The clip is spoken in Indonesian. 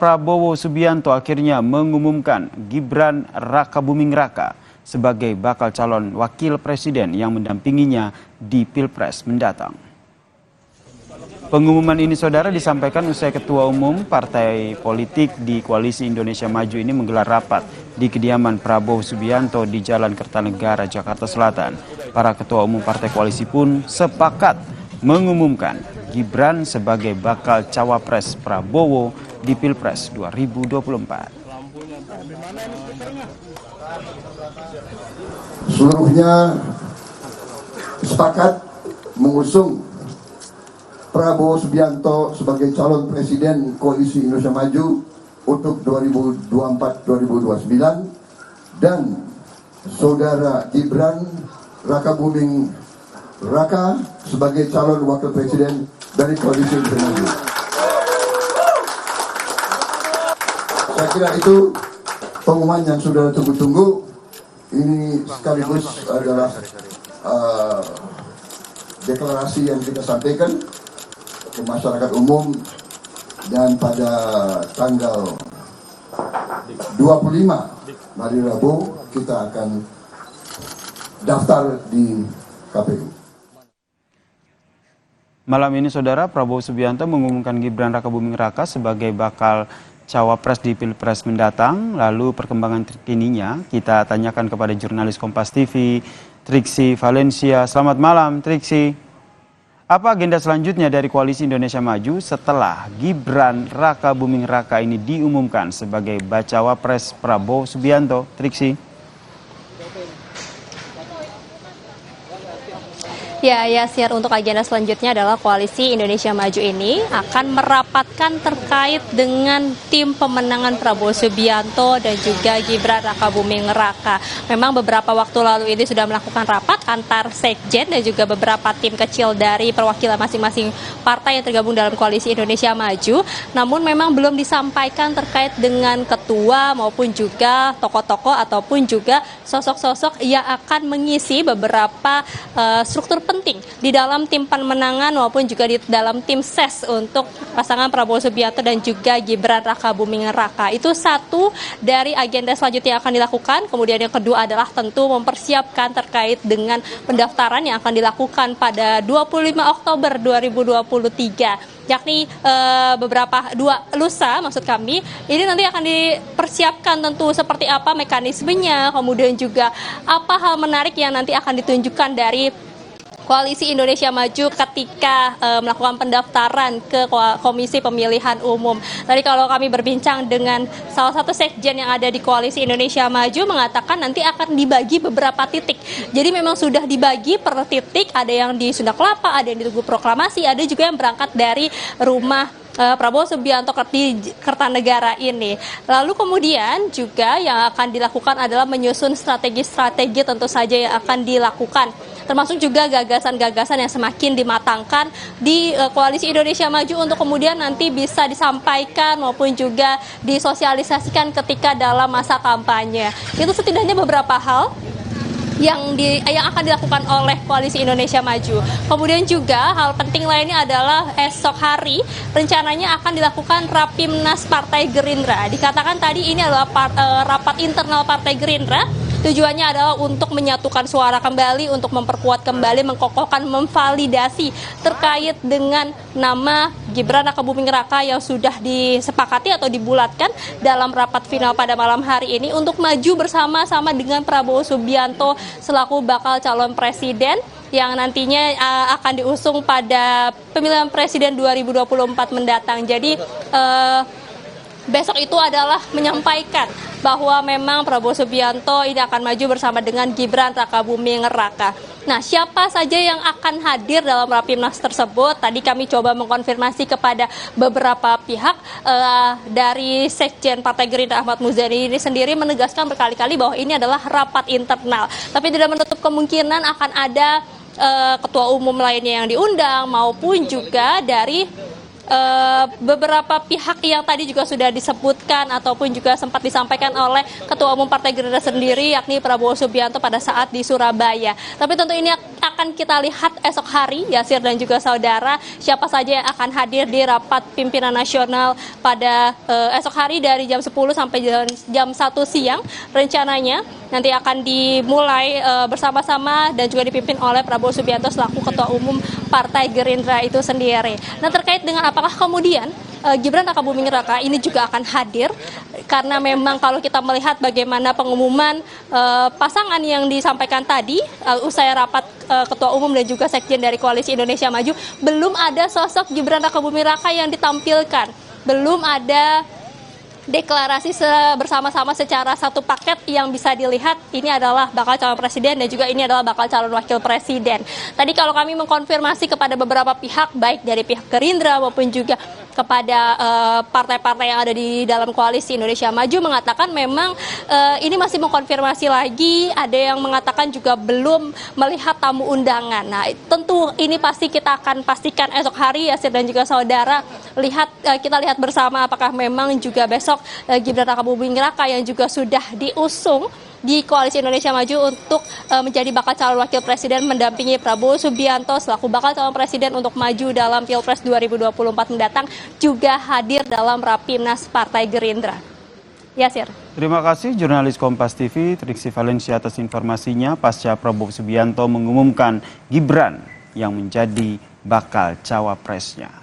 Prabowo Subianto akhirnya mengumumkan Gibran Rakabuming Raka sebagai bakal calon wakil presiden yang mendampinginya di Pilpres mendatang. Pengumuman ini, saudara, disampaikan usai Ketua Umum Partai Politik di Koalisi Indonesia Maju ini menggelar rapat di kediaman Prabowo Subianto di Jalan Kertanegara, Jakarta Selatan. Para Ketua Umum Partai Koalisi pun sepakat mengumumkan Gibran sebagai bakal cawapres Prabowo di Pilpres 2024. Seluruhnya sepakat mengusung Prabowo Subianto sebagai calon presiden Koalisi Indonesia Maju untuk 2024-2029 dan saudara Gibran Rakabuming Raka sebagai calon wakil presiden dari Koalisi Indonesia Maju. Saya kira itu pengumuman yang sudah tunggu-tunggu. Ini sekaligus adalah deklarasi yang kita sampaikan ke masyarakat umum, dan pada tanggal 25 hari Rabu kita akan daftar di KPU. Malam ini, saudara, Prabowo Subianto mengumumkan Gibran Rakabuming Raka sebagai bakal cawapres di Pilpres mendatang. Lalu perkembangan terkininya kita tanyakan kepada jurnalis Kompas TV, Triksi Valencia. Selamat malam, Triksi. Apa agenda selanjutnya dari Koalisi Indonesia Maju setelah Gibran Rakabuming Raka ini diumumkan sebagai bacawa pres Prabowo Subianto? Triksi. Ya, Yasir, untuk agenda selanjutnya adalah Koalisi Indonesia Maju ini akan merapatkan terkait dengan tim pemenangan Prabowo Subianto dan juga Gibran Rakabuming Raka. Memang beberapa waktu lalu ini sudah melakukan rapat antar sekjen dan juga beberapa tim kecil dari perwakilan masing-masing partai yang tergabung dalam Koalisi Indonesia Maju. Namun memang belum disampaikan terkait dengan ketua maupun juga tokoh-tokoh ataupun juga sosok-sosok yang akan mengisi beberapa struktur penting di dalam tim pemenangan maupun juga di dalam tim ses untuk pasangan Prabowo Subianto dan juga Gibran Rakabuming Raka. Itu satu dari agenda selanjutnya yang akan dilakukan. Kemudian yang kedua adalah tentu mempersiapkan terkait dengan pendaftaran yang akan dilakukan pada 25 Oktober 2023. Yakni lusa maksud kami, ini nanti akan dipersiapkan tentu seperti apa mekanismenya, kemudian juga apa hal menarik yang nanti akan ditunjukkan dari Koalisi Indonesia Maju ketika melakukan pendaftaran ke Komisi Pemilihan Umum. Tadi kalau kami berbincang dengan salah satu sekjen yang ada di Koalisi Indonesia Maju mengatakan nanti akan dibagi beberapa titik. Jadi memang sudah dibagi per titik, ada yang di Sunda Kelapa, ada yang di Tugu Proklamasi, ada juga yang berangkat dari rumah Prabowo Subianto di Kertanegara ini. Lalu kemudian juga yang akan dilakukan adalah menyusun strategi-strategi tentu saja yang akan dilakukan, termasuk juga gagasan-gagasan yang semakin dimatangkan di Koalisi Indonesia Maju untuk kemudian nanti bisa disampaikan maupun juga disosialisasikan ketika dalam masa kampanye. Itu setidaknya beberapa hal yang akan dilakukan oleh Koalisi Indonesia Maju. Kemudian juga hal penting lainnya adalah esok hari rencananya akan dilakukan Rapimnas Partai Gerindra. Dikatakan tadi ini adalah rapat internal Partai Gerindra. Tujuannya adalah untuk menyatukan suara kembali, untuk memperkuat kembali, mengkokohkan, memvalidasi terkait dengan nama Gibran Rakabuming Raka yang sudah disepakati atau dibulatkan dalam rapat final pada malam hari ini untuk maju bersama-sama dengan Prabowo Subianto selaku bakal calon presiden yang nantinya akan diusung pada pemilihan presiden 2024 mendatang. Jadi besok itu adalah menyampaikan bahwa memang Prabowo Subianto ini akan maju bersama dengan Gibran Rakabuming Raka. Nah, siapa saja yang akan hadir dalam Rapimnas tersebut? Tadi kami coba mengkonfirmasi kepada beberapa pihak. Dari Sekjen Partai Gerindra Ahmad Muzani ini sendiri menegaskan berkali-kali bahwa ini adalah rapat internal. Tapi tidak menutup kemungkinan akan ada ketua umum lainnya yang diundang maupun juga dari beberapa pihak yang tadi juga sudah disebutkan ataupun juga sempat disampaikan oleh Ketua Umum Partai Gerindra sendiri, yakni Prabowo Subianto pada saat di Surabaya. Tapi tentu ini akan kita lihat esok hari, Yasir dan juga saudara, siapa saja yang akan hadir di rapat pimpinan nasional pada esok hari dari jam 10 sampai jam 1 siang. Rencananya nanti akan dimulai bersama-sama dan juga dipimpin oleh Prabowo Subianto selaku Ketua Umum Partai Gerindra itu sendiri. Nah, terkait dengan apakah kemudian Gibran Rakabuming Raka ini juga akan hadir, karena memang kalau kita melihat bagaimana pengumuman pasangan yang disampaikan tadi usai rapat Ketua Umum dan juga Sekjen dari Koalisi Indonesia Maju, belum ada sosok Gibran Rakabuming Raka yang ditampilkan, belum ada deklarasi bersama-sama secara satu paket yang bisa dilihat ini adalah bakal calon presiden dan juga ini adalah bakal calon wakil presiden. Tadi kalau kami mengkonfirmasi kepada beberapa pihak, baik dari pihak Gerindra maupun juga kepada partai-partai yang ada di dalam Koalisi Indonesia Maju, mengatakan memang ini masih mengkonfirmasi lagi, ada yang mengatakan juga belum melihat tamu undangan. Nah, tentu ini pasti kita akan pastikan esok hari, Yasir dan juga saudara, kita lihat bersama apakah memang juga besok Gibran Rakabuming Raka yang juga sudah diusung di Koalisi Indonesia Maju untuk menjadi bakal calon wakil presiden mendampingi Prabowo Subianto selaku bakal calon presiden untuk maju dalam Pilpres 2024 mendatang, juga hadir dalam Rapimnas Partai Gerindra. Yasir. Terima kasih jurnalis Kompas TV Triksi Valencia atas informasinya pasca Prabowo Subianto mengumumkan Gibran yang menjadi bakal cawapresnya.